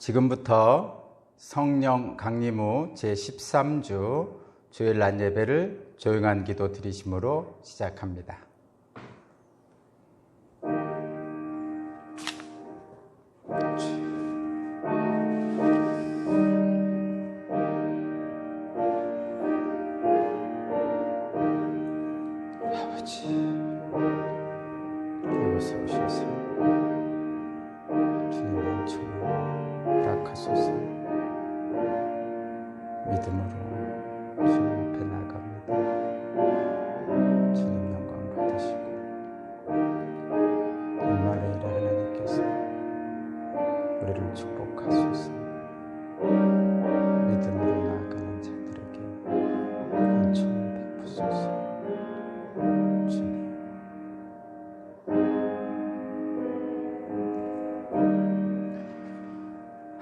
지금부터 성령 강림 후 제13주 주일 낮 예배를 조용한 기도 드리심으로 시작합니다.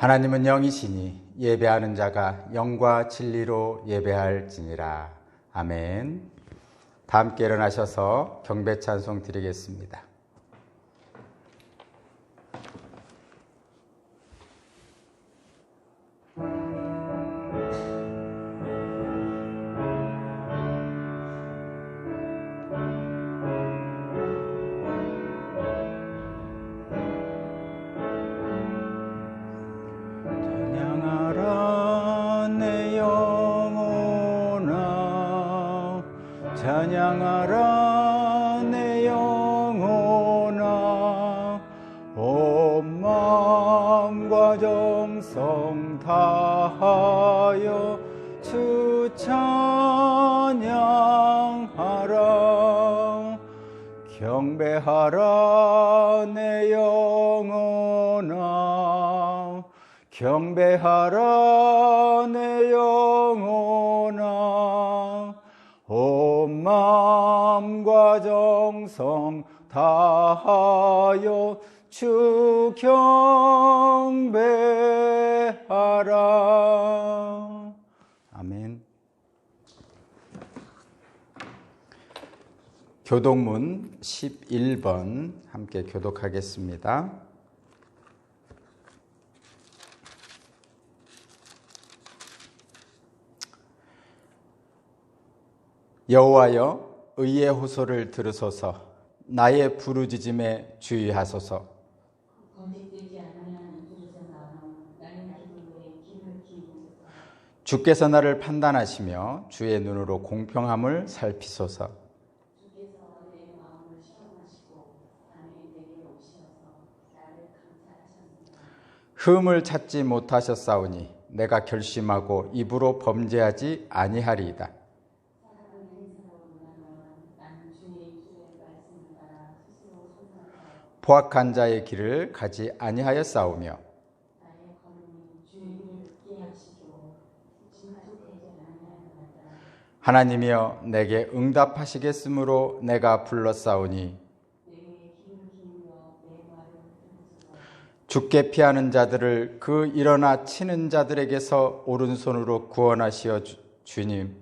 하나님은 영이시니 예배하는 자가 영과 진리로 예배할지니라. 아멘. 다 함께 일어나셔서 경배 찬송 드리겠습니다. 찬양하라 내 영혼아 온 마음과 정성 다하여 주 찬양하라. 경배하라 내 영혼아 경배하라 내 영혼아 온 마음과 정성 다하여 주 경배하라. 아멘. 교독문 11번 함께 교독하겠습니다. 여호와여 의의 호소를 들으소서. 나의 부르짖음에 주의하소서. 주께서 나를 판단하시며 주의 눈으로 공평함을 살피소서. 흠을 찾지 못하셨사오니 내가 결심하고 입으로 범죄하지 아니하리이다. 포악한 자의 길을 가지 아니하였사오며 하나님이여 내게 응답하시겠으므로 내가 불렀사오니 주께 피하는 자들을 그 일어나 치는 자들에게서 오른손으로 구원하시어 주님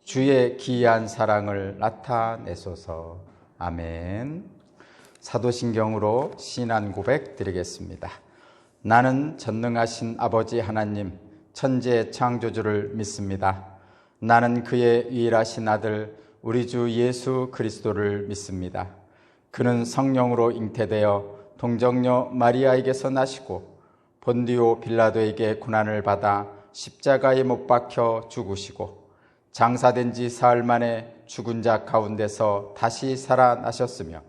주의 기이한 사랑을 나타내소서. 아멘. 사도신경으로 신안 고백 드리겠습니다. 나는 전능하신 아버지 하나님 천지의 창조주를 믿습니다. 나는 그의 유일하신 아들 우리 주 예수 그리스도를 믿습니다. 그는 성령으로 잉태되어 동정녀 마리아에게서 나시고 본디오 빌라도에게 고난을 받아 십자가에 못 박혀 죽으시고 장사된 지 사흘 만에 죽은 자 가운데서 다시 살아나셨으며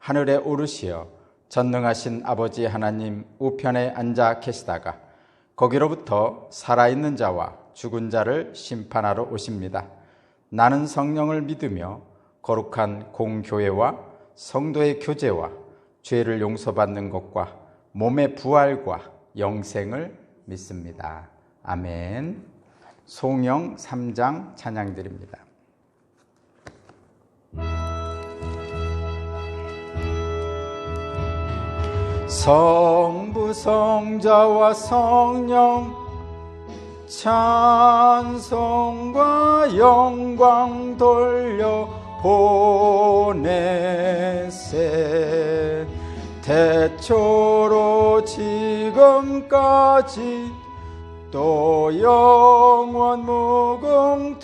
하늘에 오르시어 전능하신 아버지 하나님 우편에 앉아 계시다가 거기로부터 살아있는 자와 죽은 자를 심판하러 오십니다. 나는 성령을 믿으며 거룩한 공교회와 성도의 교제와 죄를 용서받는 것과 몸의 부활과 영생을 믿습니다. 아멘. 송영 3장 찬양드립니다. 성부 성자와 성령 찬송과 영광 돌려 보내세. 태초로 지금 시험까지 또 영원 무궁토록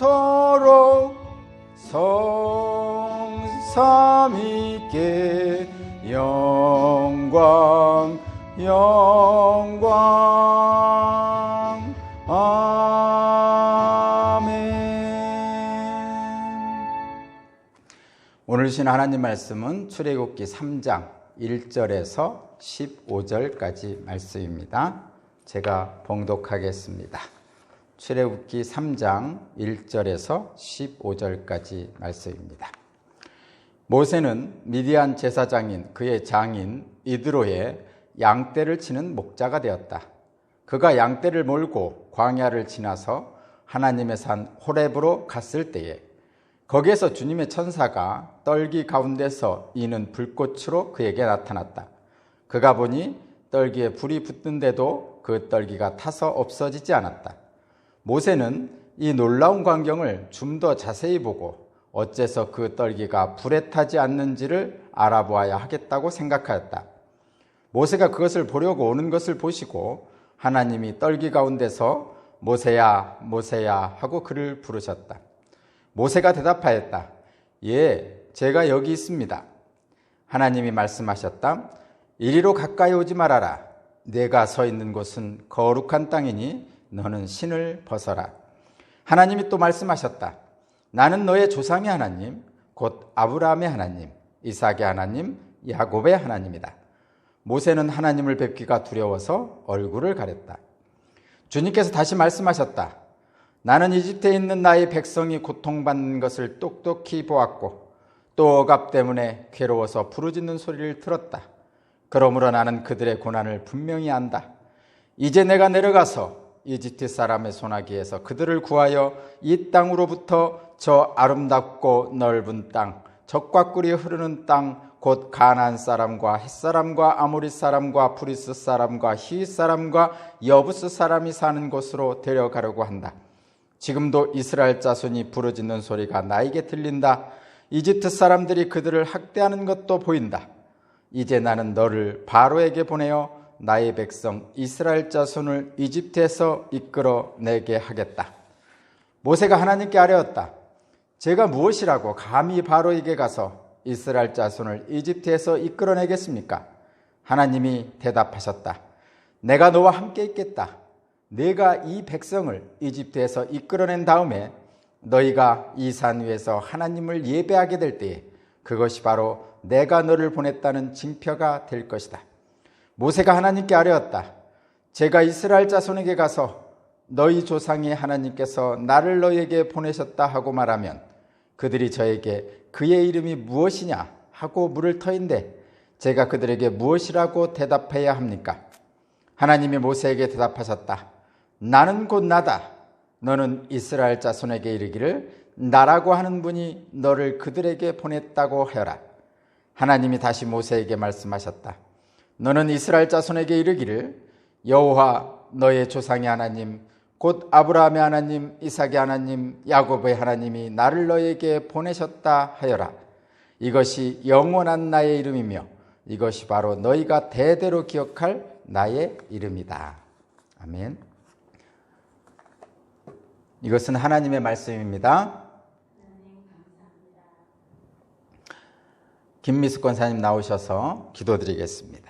성삼위께 영광 영광 아멘. 오늘 주신 하나님 말씀은 출애굽기 3장 1절에서 15절까지 말씀입니다. 제가 봉독하겠습니다. 출애굽기 3장 1절에서 15절까지 말씀입니다. 모세는 미디안 제사장인 그의 장인 이드로의 양떼를 치는 목자가 되었다. 그가 양떼를 몰고 광야를 지나서 하나님의 산 호렙으로 갔을 때에 거기에서 주님의 천사가 떨기 가운데서 이는 불꽃으로 그에게 나타났다. 그가 보니 떨기에 불이 붙는데도 그 떨기가 타서 없어지지 않았다. 모세는 이 놀라운 광경을 좀 더 자세히 보고 어째서 그 떨기가 불에 타지 않는지를 알아보아야 하겠다고 생각하였다. 모세가 그것을 보려고 오는 것을 보시고 하나님이 떨기 가운데서 모세야 모세야 하고 그를 부르셨다. 모세가 대답하였다. 예, 제가 여기 있습니다. 하나님이 말씀하셨다. 이리로 가까이 오지 말아라. 내가 서 있는 곳은 거룩한 땅이니 너는 신을 벗어라. 하나님이 또 말씀하셨다. 나는 너의 조상의 하나님, 곧 아브라함의 하나님, 이삭의 하나님, 야곱의 하나님이다. 모세는 하나님을 뵙기가 두려워서 얼굴을 가렸다. 주님께서 다시 말씀하셨다. 나는 이집트에 있는 나의 백성이 고통받는 것을 똑똑히 보았고 또 억압 때문에 괴로워서 부르짖는 소리를 들었다. 그러므로 나는 그들의 고난을 분명히 안다. 이제 내가 내려가서 이집트 사람의 손아귀에서 그들을 구하여 이 땅으로부터 저 아름답고 넓은 땅, 젖과 꿀이 흐르는 땅, 곧 가나안 사람과 헷 사람과 아모리 사람과 브리스 사람과 히윗 사람과 여부스 사람이 사는 곳으로 데려가려고 한다. 지금도 이스라엘 자손이 부르짖는 소리가 나에게 들린다. 이집트 사람들이 그들을 학대하는 것도 보인다. 이제 나는 너를 바로에게 보내어 나의 백성 이스라엘 자손을 이집트에서 이끌어내게 하겠다. 모세가 하나님께 아뢰었다. 제가 무엇이라고 감히 바로에게 가서 이스라엘 자손을 이집트에서 이끌어내겠습니까? 하나님이 대답하셨다. 내가 너와 함께 있겠다. 내가 이 백성을 이집트에서 이끌어낸 다음에 너희가 이 산 위에서 하나님을 예배하게 될 때에 그것이 바로 내가 너를 보냈다는 징표가 될 것이다. 모세가 하나님께 아뢰었다. 제가 이스라엘 자손에게 가서 너희 조상의 하나님께서 나를 너희에게 보내셨다 하고 말하면 그들이 저에게 그의 이름이 무엇이냐 하고 물을 터인데 제가 그들에게 무엇이라고 대답해야 합니까? 하나님이 모세에게 대답하셨다. 나는 곧 나다. 너는 이스라엘 자손에게 이르기를 나라고 하는 분이 너를 그들에게 보냈다고 하여라. 하나님이 다시 모세에게 말씀하셨다. 너는 이스라엘 자손에게 이르기를 여호와 너의 조상의 하나님 곧 아브라함의 하나님, 이삭의 하나님, 야곱의 하나님이 나를 너에게 보내셨다 하여라. 이것이 영원한 나의 이름이며 이것이 바로 너희가 대대로 기억할 나의 이름이다. 아멘. 이것은 하나님의 말씀입니다. 김미숙 권사님 나오셔서 기도드리겠습니다.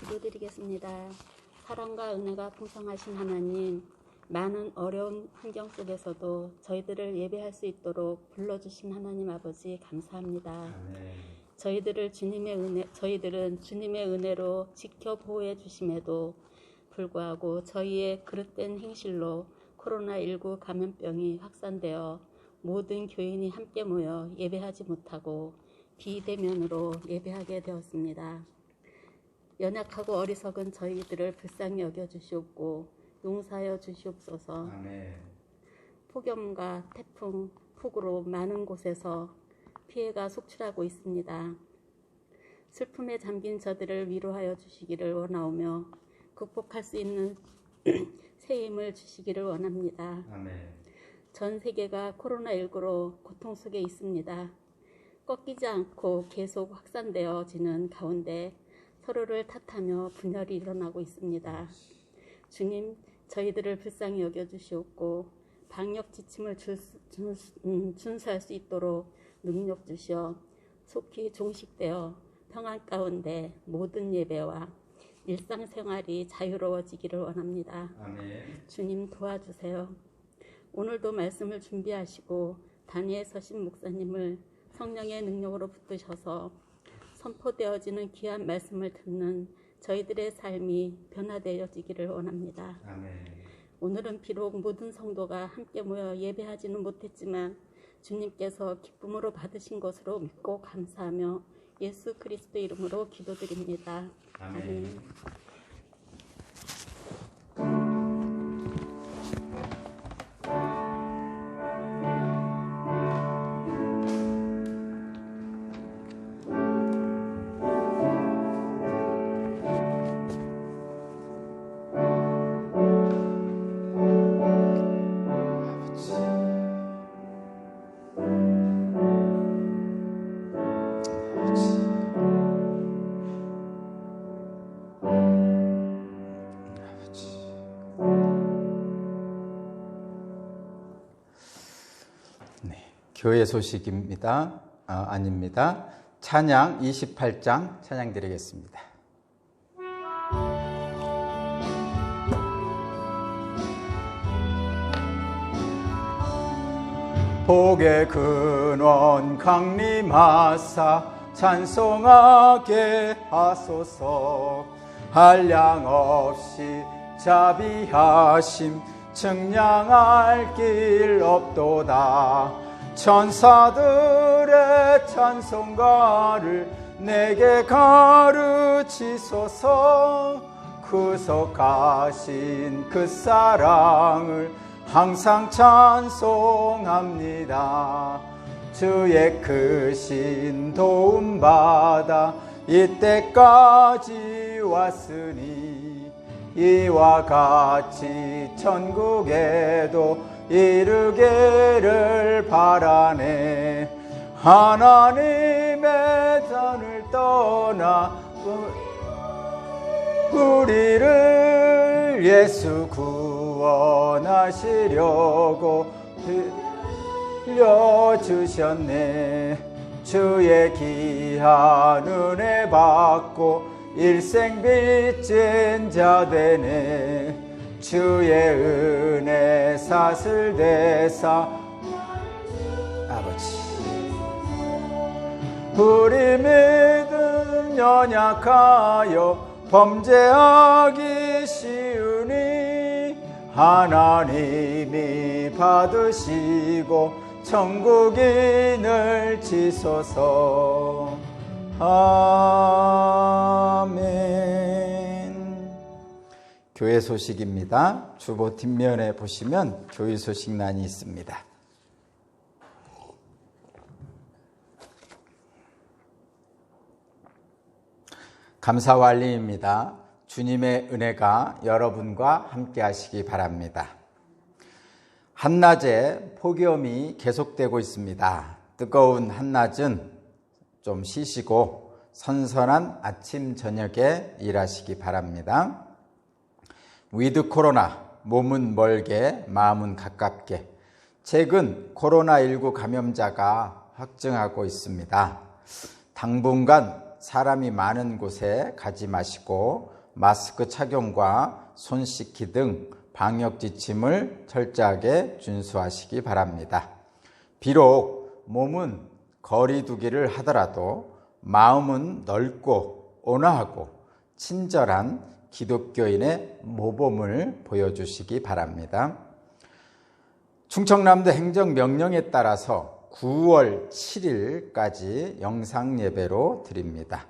기도드리겠습니다. 사랑과 은혜가 풍성하신 하나님, 많은 어려운 환경 속에서도 저희들을 예배할 수 있도록 불러주신 하나님 아버지 감사합니다. 아멘. 저희들은 주님의 은혜로 지켜 보호해 주심에도 불구하고 저희의 그릇된 행실로 코로나19 감염병이 확산되어 모든 교인이 함께 모여 예배하지 못하고 비대면으로 예배하게 되었습니다. 연약하고 어리석은 저희들을 불쌍히 여겨주시옵고 용서하여 주시옵소서. 아멘. 폭염과 태풍, 폭우로 많은 곳에서 피해가 속출하고 있습니다. 슬픔에 잠긴 저들을 위로하여 주시기를 원하오며 극복할 수 있는 새 힘을 주시기를 원합니다. 아멘. 전 세계가 코로나19로 고통 속에 있습니다. 꺾이지 않고 계속 확산되어지는 가운데 서로를 탓하며 분열이 일어나고 있습니다. 주님, 저희들을 불쌍히 여겨주시옵고 방역 지침을 준수할 수 있도록 능력 주시어 속히 종식되어 평안 가운데 모든 예배와 일상생활이 자유로워지기를 원합니다. 아멘. 주님 도와주세요. 오늘도 말씀을 준비하시고 단위에 서신 목사님을 성령의 능력으로 붙드셔서 선포되어지는 귀한 말씀을 듣는 저희들의 삶이 변화되어지기를 원합니다. 아멘. 오늘은 비록 모든 성도가 함께 모여 예배하지는 못했지만 주님께서 기쁨으로 받으신 것으로 믿고 감사하며 예수 그리스도 이름으로 기도드립니다. 아멘. 교회 소식입니다. 아닙니다. 찬양 28장 찬양 드리겠습니다. 복의 근원 강림하사 찬송하게 하소서. 한량없이 자비하심 측량할 길 없도다. 천사들의 찬송가를 내게 가르치소서. 구속하신 그 사랑을 항상 찬송합니다. 주의 크신 도움받아 이때까지 왔으니 이와 같이 천국에도 이르기를 바라네. 하나님의 잔을 떠나 우리를 예수 구원하시려고 빌려주셨네. 주의 귀한 은혜 받고 일생 빚진 자 되네. 주의 은혜 사슬대사 아버지, 우리 믿음 연약하여 범죄하기 쉬우니 하나님이 받으시고 천국인을 지소서. 아멘. 교회 소식입니다. 주보 뒷면에 보시면 교회 소식란이 있습니다. 감사와 알림입니다. 주님의 은혜가 여러분과 함께 하시기 바랍니다. 한낮에 폭염이 계속되고 있습니다. 뜨거운 한낮은 좀 쉬시고 선선한 아침 저녁에 일하시기 바랍니다. 위드 코로나, 몸은 멀게 마음은 가깝게. 최근 코로나19 감염자가 확증하고 있습니다. 당분간 사람이 많은 곳에 가지 마시고 마스크 착용과 손 씻기 등 방역 지침을 철저하게 준수하시기 바랍니다. 비록 몸은 거리 두기를 하더라도 마음은 넓고 온화하고 친절한 기독교인의 모범을 보여주시기 바랍니다. 충청남도 행정명령에 따라서 9월 7일까지 영상예배로 드립니다.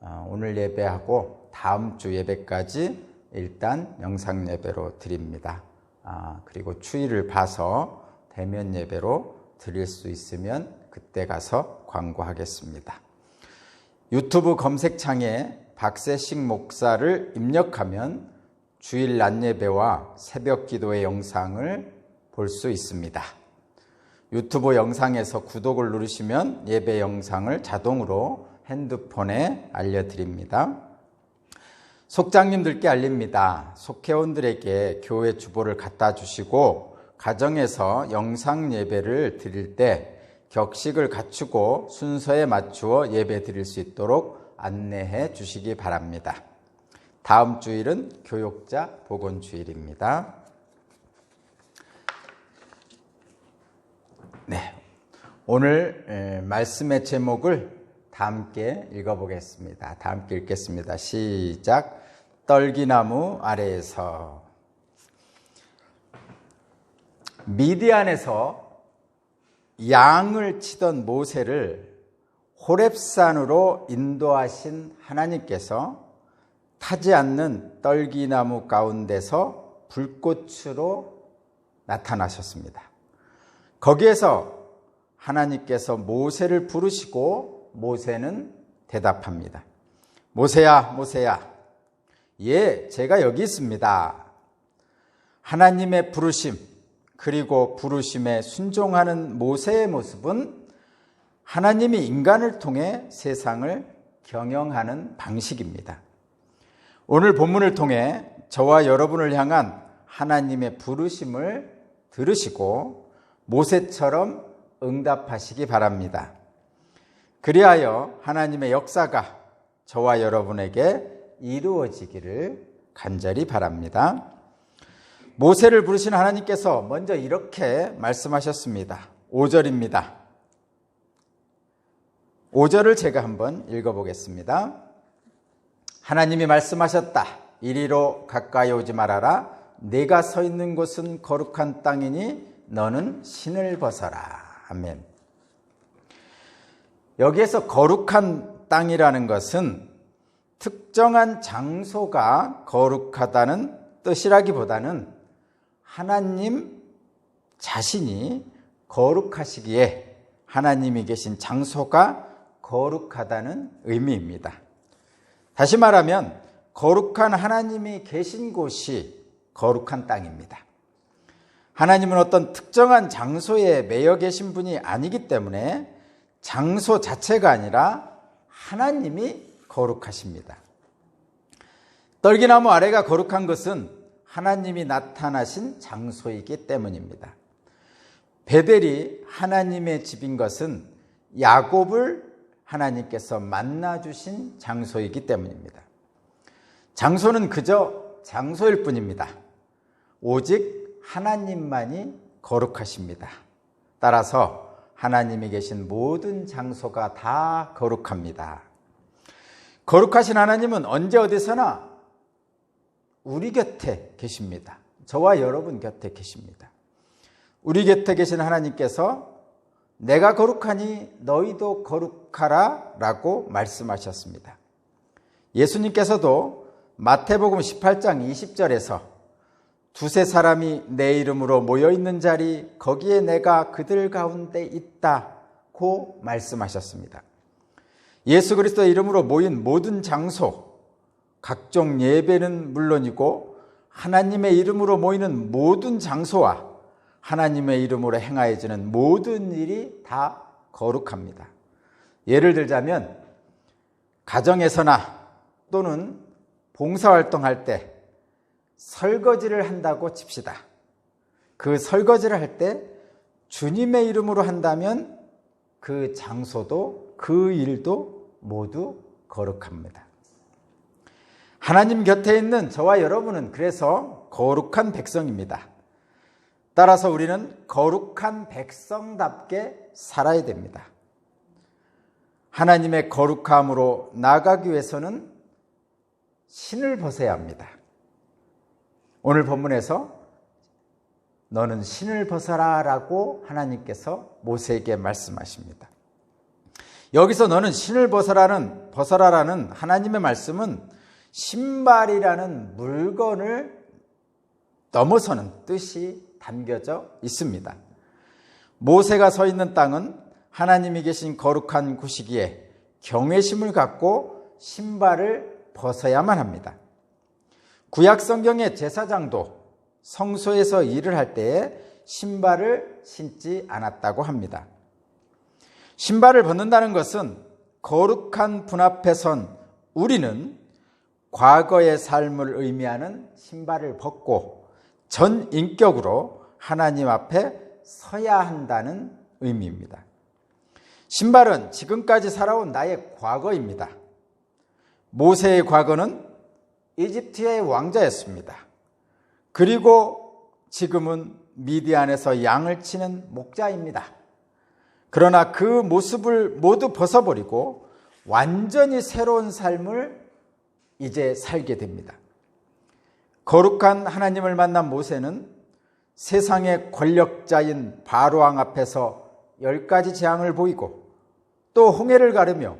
오늘 예배하고 다음 주 예배까지 일단 영상 예배로 드립니다. 그리고 추위를 봐서 대면 예배로 드릴 수 있으면 그때 가서 광고하겠습니다. 유튜브 검색창에 박세식 목사를 입력하면 주일 낮 예배와 새벽 기도의 영상을 볼 수 있습니다. 유튜브 영상에서 구독을 누르시면 예배 영상을 자동으로 핸드폰에 알려드립니다. 속장님들께 알립니다. 속회원들에게 교회 주보를 갖다 주시고 가정에서 영상 예배를 드릴 때 격식을 갖추고 순서에 맞추어 예배 드릴 수 있도록 안내해 주시기 바랍니다. 다음 주일은 교육자 복원 주일입니다. 네, 오늘 말씀의 제목을 다 함께 읽어보겠습니다. 다 함께 읽겠습니다. 시작. 떨기나무 아래에서. 미디안에서 양을 치던 모세를 호렙산으로 인도하신 하나님께서 타지 않는 떨기나무 가운데서 불꽃으로 나타나셨습니다. 거기에서 하나님께서 모세를 부르시고 모세는 대답합니다. 모세야, 모세야. 예, 제가 여기 있습니다. 하나님의 부르심, 그리고 부르심에 순종하는 모세의 모습은 하나님이 인간을 통해 세상을 경영하는 방식입니다. 오늘 본문을 통해 저와 여러분을 향한 하나님의 부르심을 들으시고 모세처럼 응답하시기 바랍니다. 그리하여 하나님의 역사가 저와 여러분에게 이루어지기를 간절히 바랍니다. 모세를 부르신 하나님께서 먼저 이렇게 말씀하셨습니다. 5절입니다. 5절을 제가 한번 읽어보겠습니다. 하나님이 말씀하셨다. 이리로 가까이 오지 말아라. 내가 서 있는 곳은 거룩한 땅이니 너는 신을 벗어라. 아멘. 여기에서 거룩한 땅이라는 것은 특정한 장소가 거룩하다는 뜻이라기보다는 하나님 자신이 거룩하시기에 하나님이 계신 장소가 거룩하다는 의미입니다. 다시 말하면 거룩한 하나님이 계신 곳이 거룩한 땅입니다. 하나님은 어떤 특정한 장소에 매여 계신 분이 아니기 때문에 장소 자체가 아니라 하나님이 거룩하십니다. 떨기나무 아래가 거룩한 것은 하나님이 나타나신 장소이기 때문입니다. 베델이 하나님의 집인 것은 야곱을 하나님께서 만나주신 장소이기 때문입니다. 장소는 그저 장소일 뿐입니다. 오직 하나님만이 거룩하십니다. 따라서 하나님이 계신 모든 장소가 다 거룩합니다. 거룩하신 하나님은 언제 어디서나 우리 곁에 계십니다. 저와 여러분 곁에 계십니다. 우리 곁에 계신 하나님께서 내가 거룩하니 너희도 거룩하라 라고 말씀하셨습니다. 예수님께서도 마태복음 18장 20절에서 두세 사람이 내 이름으로 모여있는 자리 거기에 내가 그들 가운데 있다고 말씀하셨습니다. 예수 그리스도의 이름으로 모인 모든 장소, 각종 예배는 물론이고 하나님의 이름으로 모이는 모든 장소와 하나님의 이름으로 행하여지는 모든 일이 다 거룩합니다. 예를 들자면 가정에서나 또는 봉사활동할 때 설거지를 한다고 칩시다. 그 설거지를 할 때 주님의 이름으로 한다면 그 장소도 그 일도 모두 거룩합니다. 하나님 곁에 있는 저와 여러분은 그래서 거룩한 백성입니다. 따라서 우리는 거룩한 백성답게 살아야 됩니다. 하나님의 거룩함으로 나아가기 위해서는 신을 벗어야 합니다. 오늘 본문에서 너는 신을 벗어라 라고 하나님께서 모세에게 말씀하십니다. 여기서 너는 신을 벗어라라는 하나님의 말씀은 신발이라는 물건을 넘어서는 뜻이 담겨져 있습니다. 모세가 서 있는 땅은 하나님이 계신 거룩한 곳이기에 경외심을 갖고 신발을 벗어야만 합니다. 구약 성경의 제사장도 성소에서 일을 할 때에 신발을 신지 않았다고 합니다. 신발을 벗는다는 것은 거룩한 분 앞에 선 우리는 과거의 삶을 의미하는 신발을 벗고 전 인격으로 하나님 앞에 서야 한다는 의미입니다. 신발은 지금까지 살아온 나의 과거입니다. 모세의 과거는 이집트의 왕자였습니다. 그리고 지금은 미디안에서 양을 치는 목자입니다. 그러나 그 모습을 모두 벗어버리고 완전히 새로운 삶을 이제 살게 됩니다. 거룩한 하나님을 만난 모세는 세상의 권력자인 바로왕 앞에서 10가지 재앙을 보이고 또 홍해를 가르며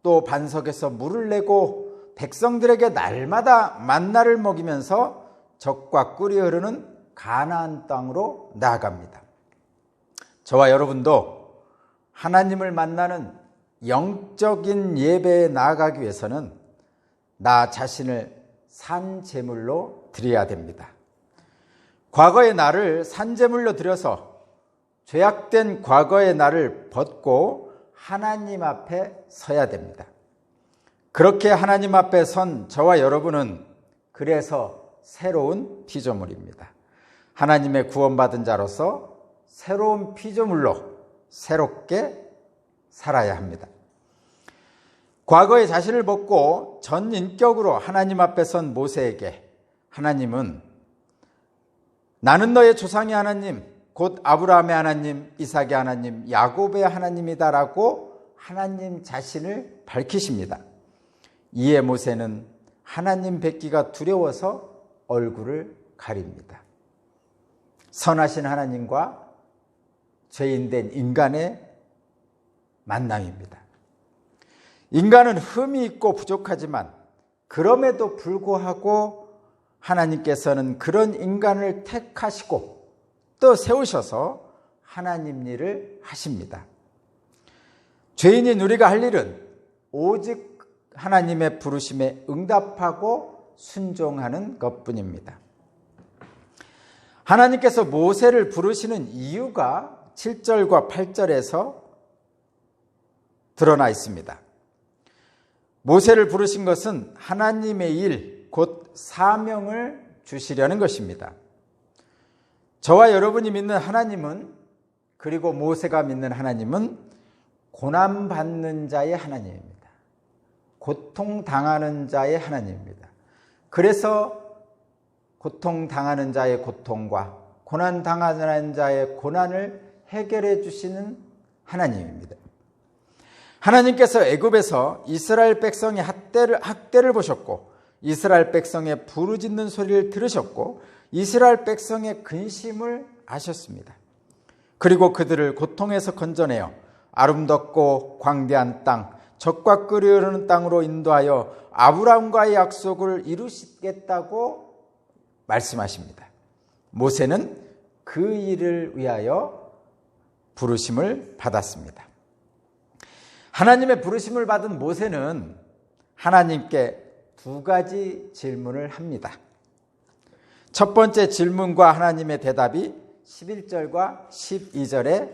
또 반석에서 물을 내고 백성들에게 날마다 만나를 먹이면서 젖과 꿀이 흐르는 가나안 땅으로 나아갑니다. 저와 여러분도 하나님을 만나는 영적인 예배에 나아가기 위해서는 나 자신을 산 제물로 드려야 됩니다. 과거의 나를 산 제물로 드려서 죄악된 과거의 나를 벗고 하나님 앞에 서야 됩니다. 그렇게 하나님 앞에 선 저와 여러분은 그래서 새로운 피조물입니다. 하나님의 구원받은 자로서 새로운 피조물로 새롭게 살아야 합니다. 과거의 자신을 벗고 전 인격으로 하나님 앞에 선 모세에게 하나님은 나는 너의 조상의 하나님, 곧 아브라함의 하나님, 이삭의 하나님, 야곱의 하나님이다라고 하나님 자신을 밝히십니다. 이에 모세는 하나님 뵙기가 두려워서 얼굴을 가립니다. 선하신 하나님과 죄인된 인간의 만남입니다. 인간은 흠이 있고 부족하지만 그럼에도 불구하고 하나님께서는 그런 인간을 택하시고 또 세우셔서 하나님 일을 하십니다. 죄인인 우리가 할 일은 오직 하나님의 부르심에 응답하고 순종하는 것뿐입니다. 하나님께서 모세를 부르시는 이유가 7절과 8절에서 드러나 있습니다. 모세를 부르신 것은 하나님의 일, 곧 사명을 주시려는 것입니다. 저와 여러분이 믿는 하나님은, 그리고 모세가 믿는 하나님은 고난받는 자의 하나님입니다. 고통당하는 자의 하나님입니다. 그래서 고통당하는 자의 고통과 고난당하는 자의 고난을 해결해 주시는 하나님입니다. 하나님께서 애굽에서 이스라엘 백성의 학대를 보셨고 이스라엘 백성의 부르짖는 소리를 들으셨고 이스라엘 백성의 근심을 아셨습니다. 그리고 그들을 고통에서 건져내어 아름답고 광대한 땅, 젖과 꿀이 흐르는 땅으로 인도하여 아브라함과의 약속을 이루시겠다고 말씀하십니다. 모세는 그 일을 위하여 부르심을 받았습니다. 하나님의 부르심을 받은 모세는 하나님께 2가지 질문을 합니다. 첫 번째 질문과 하나님의 대답이 11절과 12절에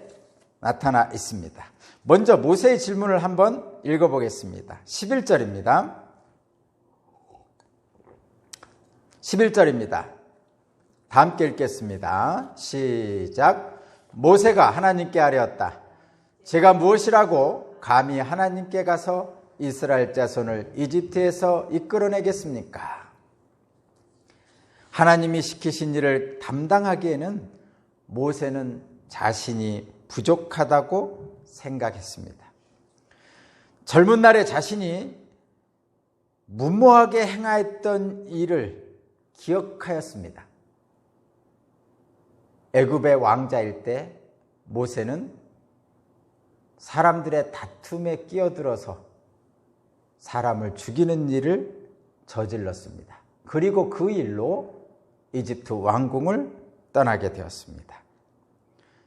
나타나 있습니다. 먼저 모세의 질문을 한번 읽어보겠습니다. 11절입니다. 11절입니다. 다 함께 읽겠습니다. 시작. 모세가 하나님께 아뢰었다. 제가 무엇이라고 감히 하나님께 가서 이스라엘 자손을 이집트에서 이끌어내겠습니까? 하나님이 시키신 일을 담당하기에는 모세는 자신이 부족하다고 생각했습니다. 젊은 날에 자신이 무모하게 행하였던 일을 기억하였습니다. 애굽의 왕자일 때 모세는 사람들의 다툼에 끼어들어서 사람을 죽이는 일을 저질렀습니다. 그리고 그 일로 이집트 왕궁을 떠나게 되었습니다.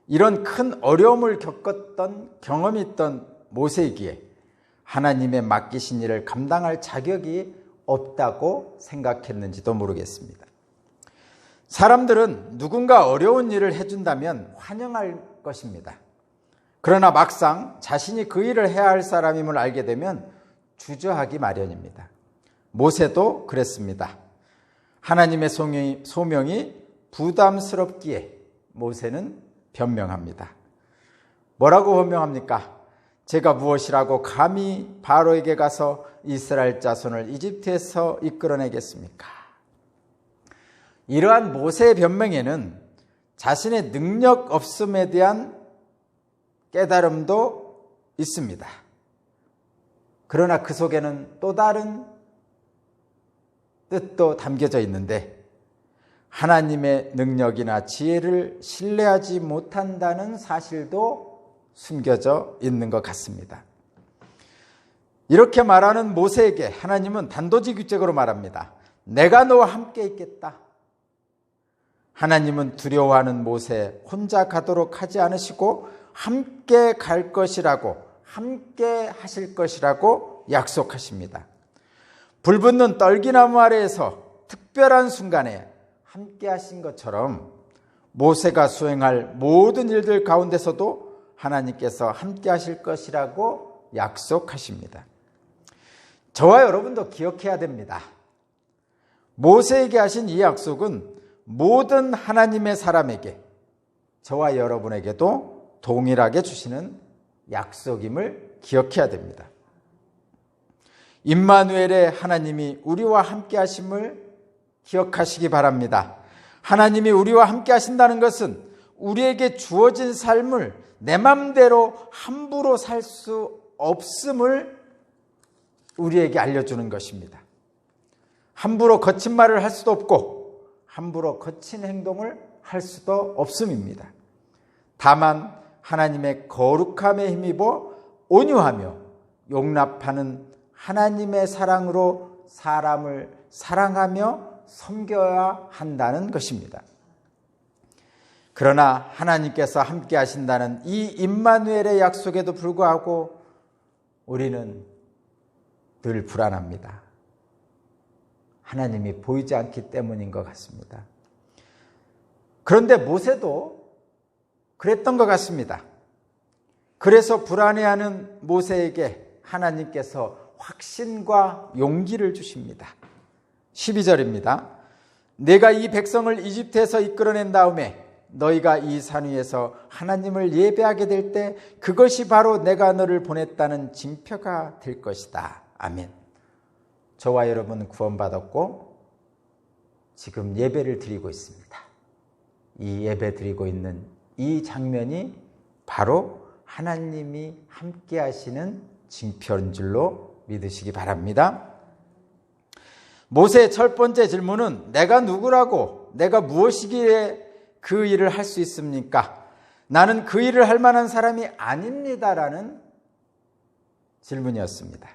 이런 큰 어려움을 겪었던 경험이 있던 모세이기에 하나님의 맡기신 일을 감당할 자격이 없다고 생각했는지도 모르겠습니다. 사람들은 누군가 어려운 일을 해준다면 환영할 것입니다. 그러나 막상 자신이 그 일을 해야 할 사람임을 알게 되면 주저하기 마련입니다. 모세도 그랬습니다. 하나님의 소명이 부담스럽기에 모세는 변명합니다. 뭐라고 변명합니까? 제가 무엇이라고 감히 바로에게 가서 이스라엘 자손을 이집트에서 이끌어내겠습니까? 이러한 모세의 변명에는 자신의 능력 없음에 대한 깨달음도 있습니다. 그러나 그 속에는 또 다른 뜻도 담겨져 있는데 하나님의 능력이나 지혜를 신뢰하지 못한다는 사실도 숨겨져 있는 것 같습니다. 이렇게 말하는 모세에게 하나님은 단도직입적으로 말합니다. 내가 너와 함께 있겠다. 하나님은 두려워하는 모세 혼자 가도록 하지 않으시고 함께 갈 것이라고, 함께 하실 것이라고 약속하십니다. 불붙는 떨기나무 아래에서 특별한 순간에 함께 하신 것처럼 모세가 수행할 모든 일들 가운데서도 하나님께서 함께 하실 것이라고 약속하십니다. 저와 여러분도 기억해야 됩니다. 모세에게 하신 이 약속은 모든 하나님의 사람에게, 저와 여러분에게도 동일하게 주시는 약속임을 기억해야 됩니다. 임마누엘의 하나님이 우리와 함께 하심을 기억하시기 바랍니다. 하나님이 우리와 함께 하신다는 것은 우리에게 주어진 삶을 내 맘대로 함부로 살 수 없음을 우리에게 알려주는 것입니다. 함부로 거친 말을 할 수도 없고 함부로 거친 행동을 할 수도 없음입니다. 다만 하나님의 거룩함에 힘입어 온유하며 용납하는 하나님의 사랑으로 사람을 사랑하며 섬겨야 한다는 것입니다. 그러나 하나님께서 함께 하신다는 이 임마누엘의 약속에도 불구하고 우리는 늘 불안합니다. 하나님이 보이지 않기 때문인 것 같습니다. 그런데 모세도 그랬던 것 같습니다. 그래서 불안해하는 모세에게 하나님께서 확신과 용기를 주십니다. 12절입니다. 내가 이 백성을 이집트에서 이끌어낸 다음에 너희가 이 산 위에서 하나님을 예배하게 될 때 그것이 바로 내가 너를 보냈다는 징표가 될 것이다. 아멘. 저와 여러분 구원받았고 지금 예배를 드리고 있습니다. 이 예배 드리고 있는 이 장면이 바로 하나님이 함께 하시는 징표인 줄로 믿으시기 바랍니다. 모세의 첫 번째 질문은 내가 누구라고, 내가 무엇이기에 그 일을 할 수 있습니까? 나는 그 일을 할 만한 사람이 아닙니다라는 질문이었습니다.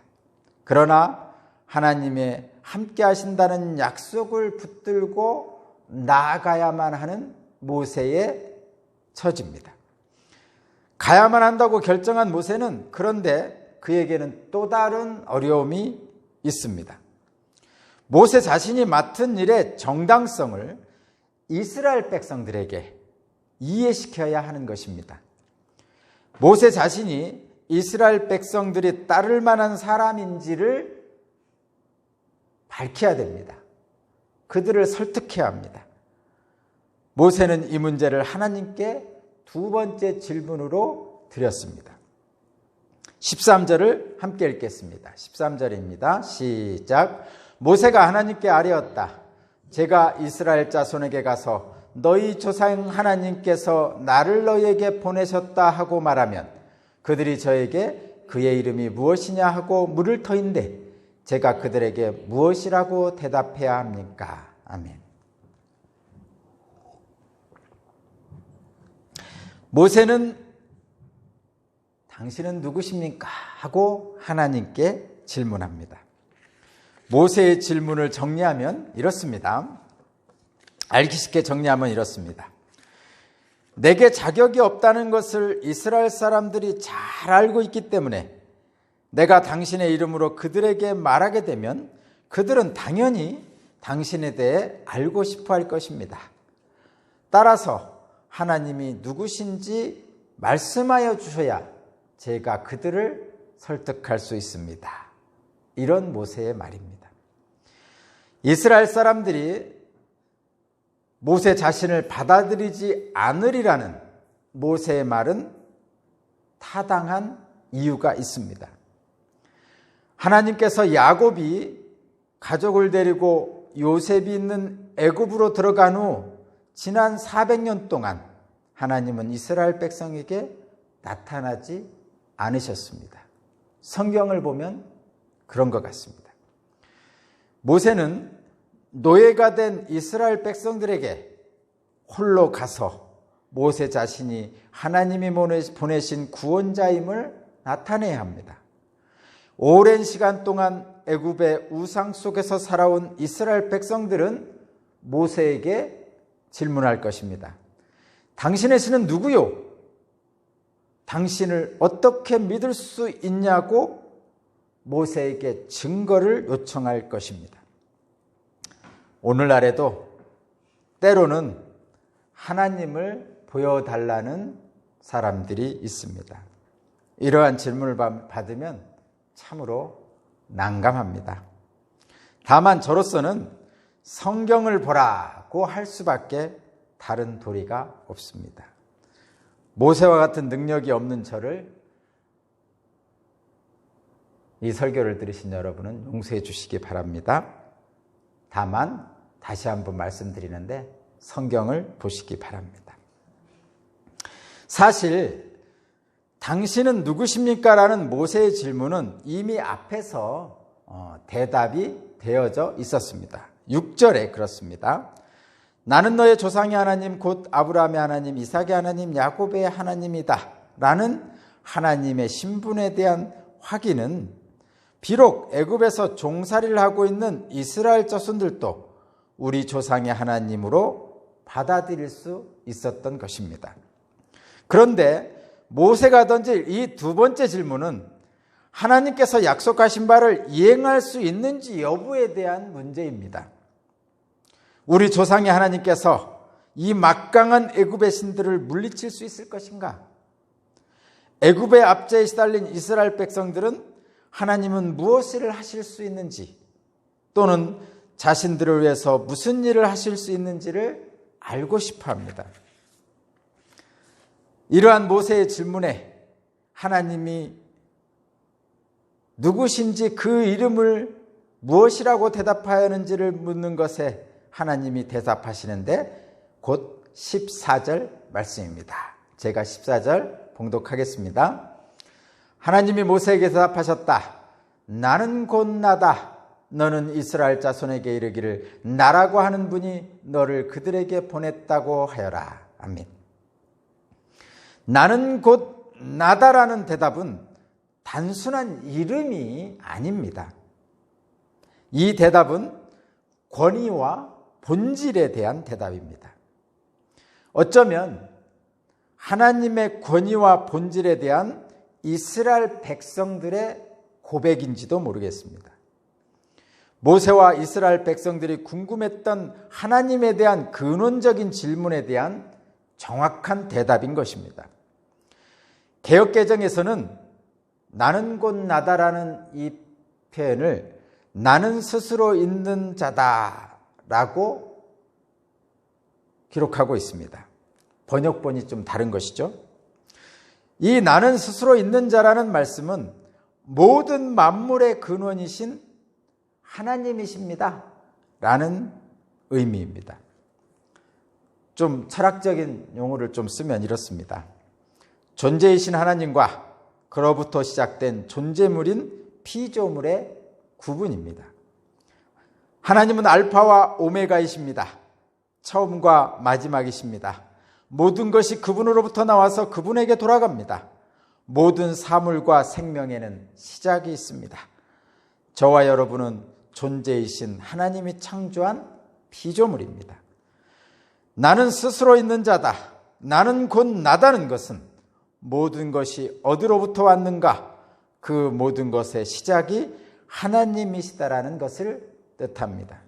그러나 하나님의 함께 하신다는 약속을 붙들고 나아가야만 하는 모세의 처지입니다. 가야만 한다고 결정한 모세는 그런데 그에게는 또 다른 어려움이 있습니다. 모세 자신이 맡은 일의 정당성을 이스라엘 백성들에게 이해시켜야 하는 것입니다. 모세 자신이 이스라엘 백성들이 따를 만한 사람인지를 밝혀야 됩니다. 그들을 설득해야 합니다. 모세는 이 문제를 하나님께 두 번째 질문으로 드렸습니다. 13절을 함께 읽겠습니다. 13절입니다. 시작. 모세가 하나님께 아뢰었다. 제가 이스라엘 자손에게 가서 너희 조상 하나님께서 나를 너희에게 보내셨다 하고 말하면 그들이 저에게 그의 이름이 무엇이냐 하고 물을 터인데 제가 그들에게 무엇이라고 대답해야 합니까? 아멘. 모세는 당신은 누구십니까? 하고 하나님께 질문합니다. 모세의 질문을 정리하면 이렇습니다. 알기 쉽게 정리하면 이렇습니다. 내게 자격이 없다는 것을 이스라엘 사람들이 잘 알고 있기 때문에 내가 당신의 이름으로 그들에게 말하게 되면 그들은 당연히 당신에 대해 알고 싶어 할 것입니다. 따라서 하나님이 누구신지 말씀하여 주셔야 제가 그들을 설득할 수 있습니다. 이런 모세의 말입니다. 이스라엘 사람들이 모세 자신을 받아들이지 않으리라는 모세의 말은 타당한 이유가 있습니다. 하나님께서 야곱이 가족을 데리고 요셉이 있는 애굽으로 들어간 후 지난 400년 동안 하나님은 이스라엘 백성에게 나타나지 않으셨습니다. 성경을 보면 그런 것 같습니다. 모세는 노예가 된 이스라엘 백성들에게 홀로 가서 모세 자신이 하나님이 보내신 구원자임을 나타내야 합니다. 오랜 시간 동안 애굽의 우상 속에서 살아온 이스라엘 백성들은 모세에게 질문할 것입니다. 당신의 신은 누구요? 당신을 어떻게 믿을 수 있냐고 모세에게 증거를 요청할 것입니다. 오늘날에도 때로는 하나님을 보여달라는 사람들이 있습니다. 이러한 질문을 받으면 참으로 난감합니다. 다만 저로서는 성경을 보라고 할 수밖에 다른 도리가 없습니다. 모세와 같은 능력이 없는 저를 이 설교를 들으신 여러분은 용서해 주시기 바랍니다. 다만 다시 한번 말씀드리는데 성경을 보시기 바랍니다. 사실 당신은 누구십니까? 라는 모세의 질문은 이미 앞에서 대답이 되어져 있었습니다. 6절에 그렇습니다. 나는 너의 조상의 하나님 곧 아브라함의 하나님 이삭의 하나님 야곱의 하나님이다 라는 하나님의 신분에 대한 확인은 비록 애굽에서 종살이를 하고 있는 이스라엘 자손들도 우리 조상의 하나님으로 받아들일 수 있었던 것입니다. 그런데 모세가 던질 이 두 번째 질문은 하나님께서 약속하신 바를 이행할 수 있는지 여부에 대한 문제입니다. 우리 조상의 하나님께서 이 막강한 애굽의 신들을 물리칠 수 있을 것인가? 애굽의 압제에 시달린 이스라엘 백성들은 하나님은 무엇을 하실 수 있는지 또는 자신들을 위해서 무슨 일을 하실 수 있는지를 알고 싶어 합니다. 이러한 모세의 질문에 하나님이 누구신지 그 이름을 무엇이라고 대답하였는지를 묻는 것에 하나님이 대답하시는데 곧 14절 말씀입니다. 제가 14절 봉독하겠습니다. 하나님이 모세에게 대답하셨다. 나는 곧 나다. 너는 이스라엘 자손에게 이르기를 나라고 하는 분이 너를 그들에게 보냈다고 하여라. 아멘. 나는 곧 나다라는 대답은 단순한 이름이 아닙니다. 이 대답은 권위와 본질에 대한 대답입니다. 어쩌면 하나님의 권위와 본질에 대한 이스라엘 백성들의 고백인지도 모르겠습니다. 모세와 이스라엘 백성들이 궁금했던 하나님에 대한 근원적인 질문에 대한 정확한 대답인 것입니다. 개역개정에서는 나는 곧 나다라는 이 표현을 나는 스스로 있는 자다라고 기록하고 있습니다. 번역본이 좀 다른 것이죠. 이 나는 스스로 있는 자라는 말씀은 모든 만물의 근원이신 하나님이십니다 라는 의미입니다. 좀 철학적인 용어를 좀 쓰면 이렇습니다. 존재이신 하나님과 그로부터 시작된 존재물인 피조물의 구분입니다. 하나님은 알파와 오메가이십니다. 처음과 마지막이십니다. 모든 것이 그분으로부터 나와서 그분에게 돌아갑니다. 모든 사물과 생명에는 시작이 있습니다. 저와 여러분은 존재이신 하나님이 창조한 피조물입니다. 나는 스스로 있는 자다. 나는 곧 나다는 것은 모든 것이 어디로부터 왔는가? 그 모든 것의 시작이 하나님이시다라는 것을 뜻합니다.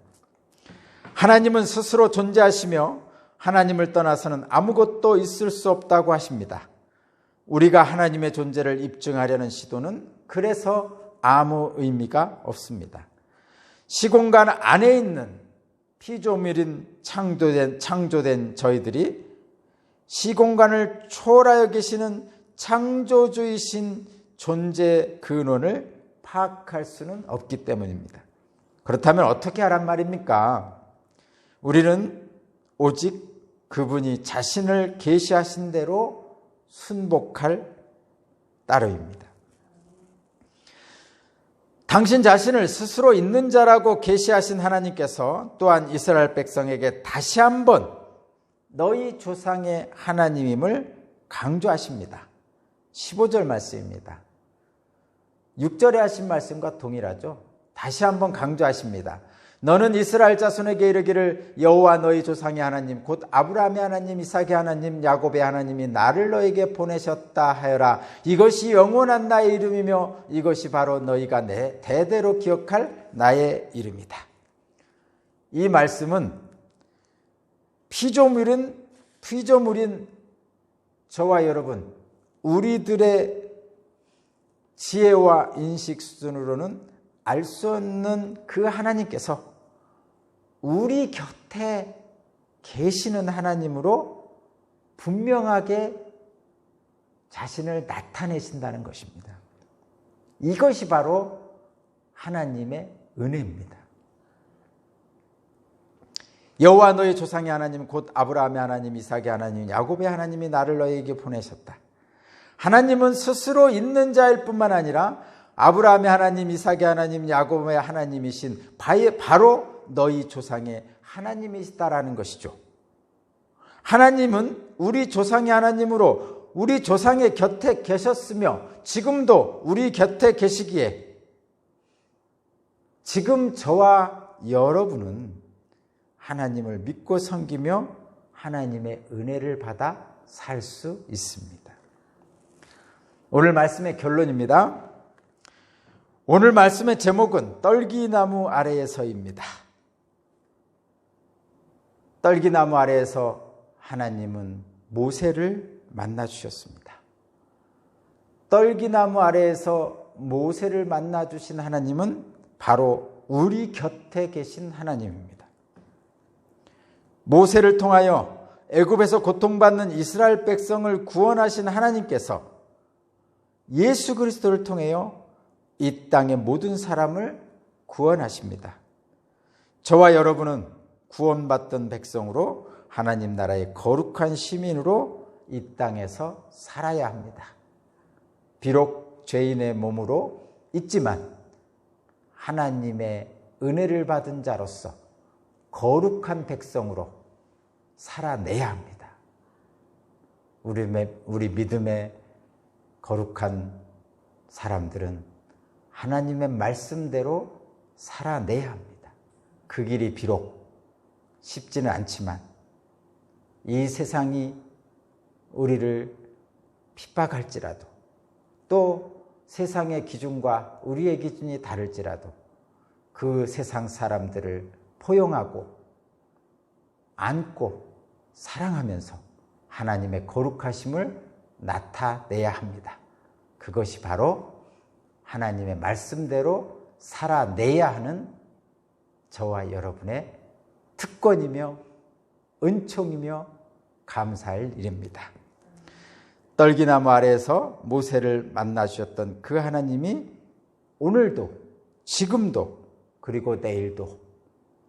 하나님은 스스로 존재하시며 하나님을 떠나서는 아무것도 있을 수 없다고 하십니다. 우리가 하나님의 존재를 입증하려는 시도는 그래서 아무 의미가 없습니다. 시공간 안에 있는 피조물인 창조된 저희들이 시공간을 초월하여 계시는 창조주이신 존재 근원을 파악할 수는 없기 때문입니다. 그렇다면 어떻게 하란 말입니까? 우리는 오직 그분이 자신을 계시하신 대로 순복할 따름입니다. 당신 자신을 스스로 있는 자라고 계시하신 하나님께서 또한 이스라엘 백성에게 다시 한번 너희 조상의 하나님임을 강조하십니다. 15절 말씀입니다. 6절에 하신 말씀과 동일하죠. 다시 한번 강조하십니다. 너는 이스라엘 자손에게 이르기를 여호와 너희 조상의 하나님 곧 아브라함의 하나님 이삭의 하나님 야곱의 하나님이 나를 너에게 보내셨다 하여라. 이것이 영원한 나의 이름이며 이것이 바로 너희가 내 대대로 기억할 나의 이름이다. 이 말씀은 피조물인 저와 여러분, 우리들의 지혜와 인식 수준으로는 알 수 없는 그 하나님께서 우리 곁에 계시는 하나님으로 분명하게 자신을 나타내신다는 것입니다. 이것이 바로 하나님의 은혜입니다. 여호와 너희 조상의 하나님 곧 아브라함의 하나님 이삭의 하나님 야곱의 하나님이 나를 너희에게 보내셨다. 하나님은 스스로 있는 자일 뿐만 아니라 아브라함의 하나님 이삭의 하나님 야곱의 하나님이신 바로 너희 조상의 하나님이시다라는 것이죠. 하나님은 우리 조상의 하나님으로 우리 조상의 곁에 계셨으며 지금도 우리 곁에 계시기에 지금 저와 여러분은 하나님을 믿고 섬기며 하나님의 은혜를 받아 살 수 있습니다. 오늘 말씀의 결론입니다. 오늘 말씀의 제목은 떨기나무 아래에서입니다. 떨기나무 아래에서 하나님은 모세를 만나 주셨습니다. 떨기나무 아래에서 모세를 만나 주신 하나님은 바로 우리 곁에 계신 하나님입니다. 모세를 통하여 애굽에서 고통받는 이스라엘 백성을 구원하신 하나님께서 예수 그리스도를 통하여 이 땅의 모든 사람을 구원하십니다. 저와 여러분은 구원받던 백성으로 하나님 나라의 거룩한 시민으로 이 땅에서 살아야 합니다. 비록 죄인의 몸으로 있지만 하나님의 은혜를 받은 자로서 거룩한 백성으로 살아내야 합니다. 우리 믿음의 거룩한 사람들은 하나님의 말씀대로 살아내야 합니다. 그 길이 비록 쉽지는 않지만 이 세상이 우리를 핍박할지라도 또 세상의 기준과 우리의 기준이 다를지라도 그 세상 사람들을 포용하고 안고 사랑하면서 하나님의 거룩하심을 나타내야 합니다. 그것이 바로 하나님의 말씀대로 살아내야 하는 저와 여러분의 특권이며 은총이며 감사할 일입니다. 떨기나무 아래에서 모세를 만나 주셨던 그 하나님이 오늘도 지금도 그리고 내일도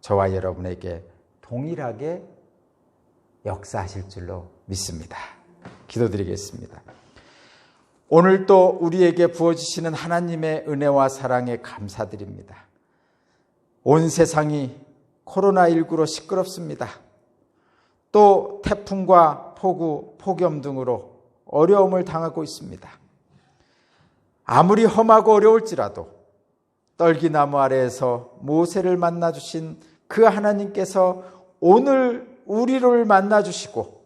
저와 여러분에게 동일하게 역사하실 줄로 믿습니다. 기도드리겠습니다. 오늘도 우리에게 부어주시는 하나님의 은혜와 사랑에 감사드립니다. 온 세상이 코로나19로 시끄럽습니다. 또 태풍과 폭우, 폭염 등으로 어려움을 당하고 있습니다. 아무리 험하고 어려울지라도 떨기나무 아래에서 모세를 만나주신 그 하나님께서 오늘 우리를 만나주시고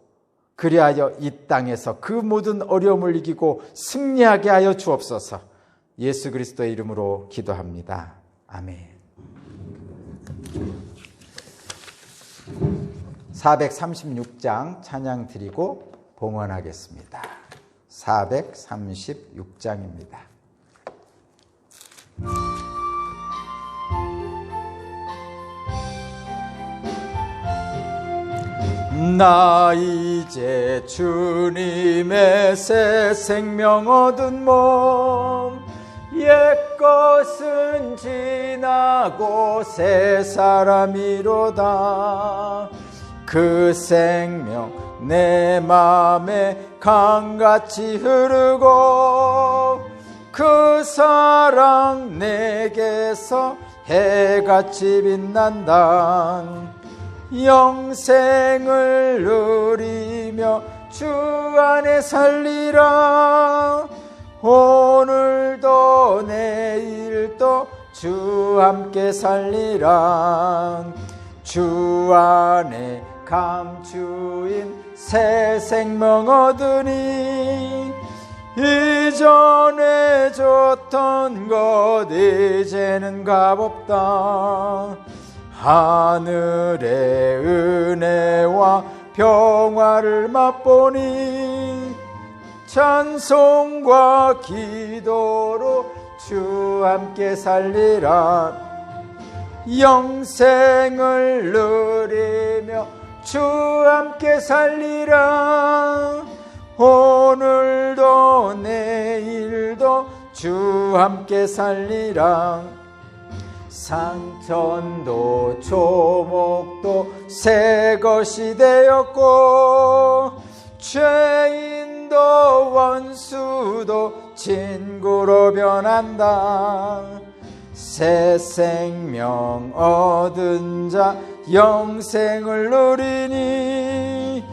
그리하여 이 땅에서 그 모든 어려움을 이기고 승리하게 하여 주옵소서. 예수 그리스도의 이름으로 기도합니다. 아멘. 436장 찬양 드리고 봉헌하겠습니다. 436장입니다. 나 이제 주님의 새 생명 얻은 몸, 옛것은 지나고 새 사람이로다. 그 생명 내 맘에 강같이 흐르고 그 사랑 내게서 해같이 빛난다. 영생을 누리며 주 안에 살리라. 오늘도 내일도 주 함께 살리라. 주 안에 감추인 새 생명 얻으니 이전에 줬던 것 이제는 값없다. 하늘의 은혜와 평화를 맛보니 찬송과 기도로 주 함께 살리라. 영생을 누리며 주 함께 살리라. 오늘도 내일도 주 함께 살리라. 상천도 조목도 새 것이 되었고 죄인도 원수도 친구로 변한다. 새 생명 얻은 자 영생을 누리니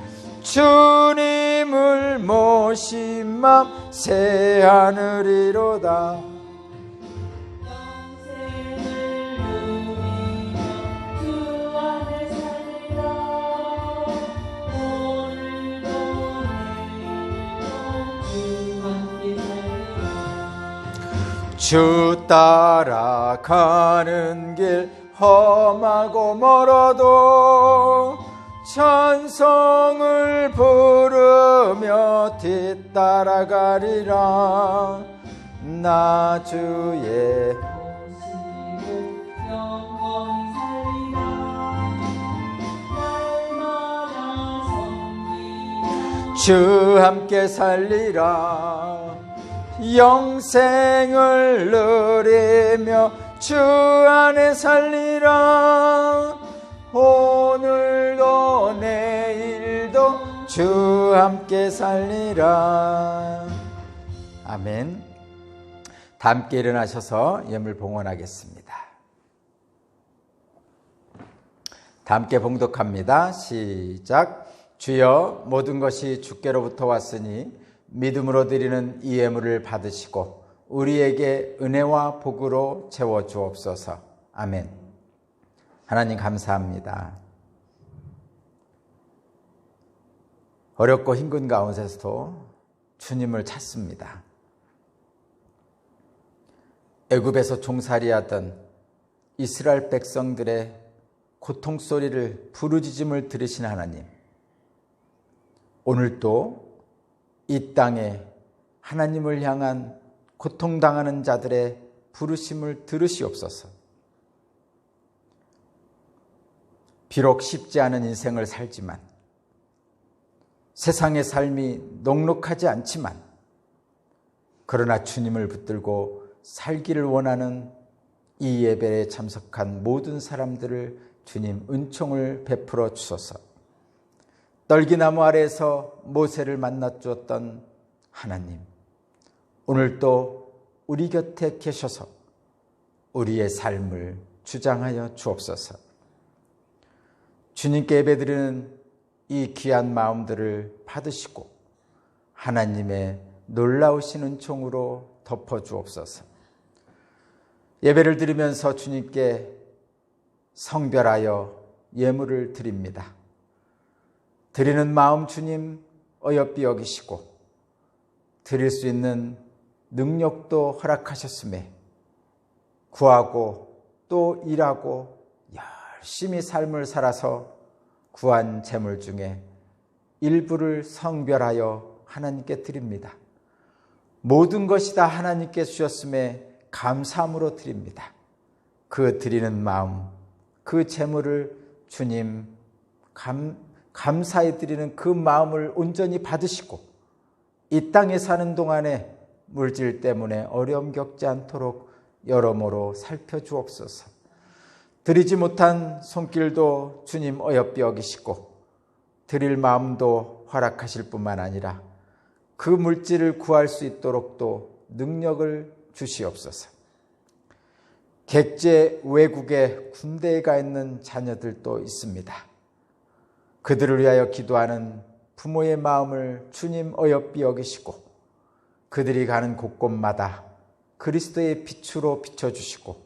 주님을 모신 맘 새 하늘이로다. 주 따라가는 길 험하고 멀어도 찬송을 부르며 뒤따라가리라. 나 주의 주 함께 살리라. 영생을 누리며 주 안에 살리라. 오늘도 내일도 주 함께 살리라. 아멘. 다 함께 일어나셔서 예물 봉헌하겠습니다. 다 함께 봉독합니다. 시작. 주여, 모든 것이 주께로부터 왔으니 믿음으로 드리는 이 예물을 받으시고 우리에게 은혜와 복으로 채워 주옵소서. 아멘. 하나님 감사합니다. 어렵고 힘든 가운데서도 주님을 찾습니다. 애굽에서 종살이하던 이스라엘 백성들의 고통 소리를 부르짖음을 들으신 하나님, 오늘도 이 땅에 하나님을 향한 고통당하는 자들의 부르심을 들으시옵소서. 비록 쉽지 않은 인생을 살지만, 세상의 삶이 녹록하지 않지만, 그러나 주님을 붙들고 살기를 원하는 이 예배에 참석한 모든 사람들을 주님 은총을 베풀어 주소서. 떨기나무 아래에서 모세를 만나 주었던 하나님, 오늘도 우리 곁에 계셔서 우리의 삶을 주장하여 주옵소서. 주님께 예배드리는 이 귀한 마음들을 받으시고 하나님의 놀라우신 은총으로 덮어주옵소서. 예배를 드리면서 주님께 성별하여 예물을 드립니다. 드리는 마음 주님 어여삐 여기시고 드릴 수 있는 능력도 허락하셨음에 구하고 또 일하고 열심히 삶을 살아서 구한 재물 중에 일부를 성별하여 하나님께 드립니다. 모든 것이 다 하나님께 주셨음에 감사함으로 드립니다. 그 드리는 마음, 그 재물을 주님 감사히 드리는 그 마음을 온전히 받으시고 이 땅에 사는 동안에 물질 때문에 어려움 겪지 않도록 여러모로 살펴주옵소서. 드리지 못한 손길도 주님 어여삐 여기시고 드릴 마음도 허락하실 뿐만 아니라 그 물질을 구할 수 있도록 또 능력을 주시옵소서. 객제 외국에 군대에 가 있는 자녀들도 있습니다. 그들을 위하여 기도하는 부모의 마음을 주님 어여삐 여기시고 그들이 가는 곳곳마다 그리스도의 빛으로 비춰주시고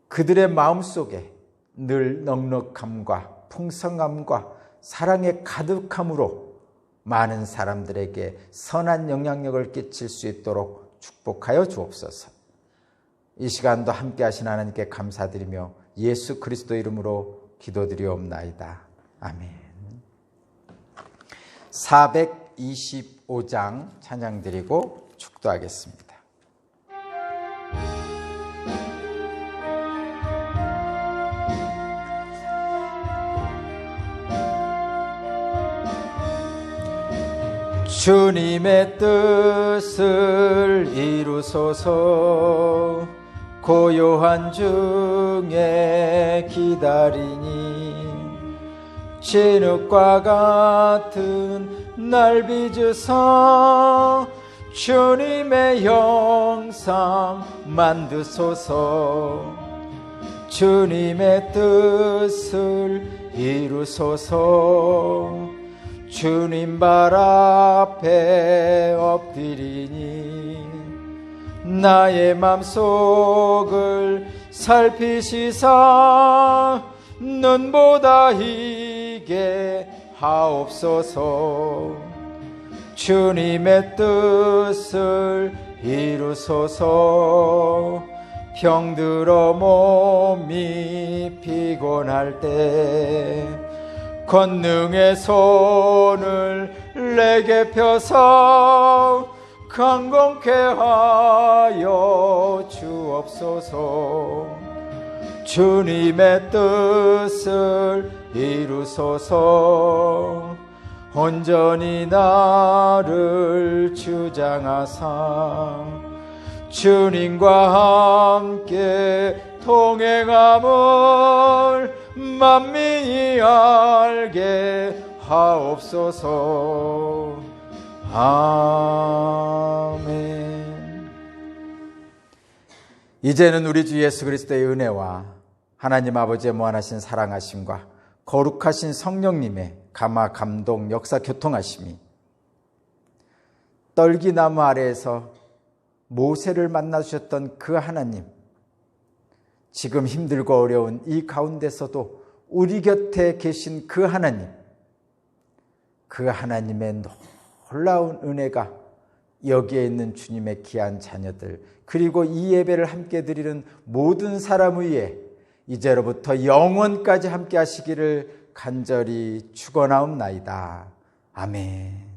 그들의 마음속에 늘 넉넉함과 풍성함과 사랑의 가득함으로 많은 사람들에게 선한 영향력을 끼칠 수 있도록 축복하여 주옵소서. 이 시간도 함께 하신 하나님께 감사드리며 예수 그리스도 이름으로 기도드리옵나이다. 아멘. 425장 찬양드리고 축도하겠습니다. 주님의 뜻을 이루소서. 고요한 중에 기다리니 진흙과 같은 날 빚으사 주님의 형상 만드소서. 주님의 뜻을 이루소서. 주님 발 앞에 엎드리니 나의 맘속을 살피시사 눈보다 희게 하옵소서. 주님의 뜻을 이루소서. 병들어 몸이 피곤할 때 권능의 손을 내게 펴서 강건케 하여 주옵소서. 주님의 뜻을 이루소서. 온전히 나를 주장하사 주님과 함께 동행함을 만민이 알게 하옵소서. 아멘. 이제는 우리 주 예수 그리스도의 은혜와 하나님 아버지의 무한하신 사랑하심과 거룩하신 성령님의 감화 감동 역사 교통하심이 떨기나무 아래에서 모세를 만나주셨던 그 하나님, 지금 힘들고 어려운 이 가운데서도 우리 곁에 계신 그 하나님, 그 하나님의 놀라운 은혜가 여기에 있는 주님의 귀한 자녀들, 그리고 이 예배를 함께 드리는 모든 사람 위에 이제로부터 영원까지 함께 하시기를 간절히 축원하옵나이다. 아멘.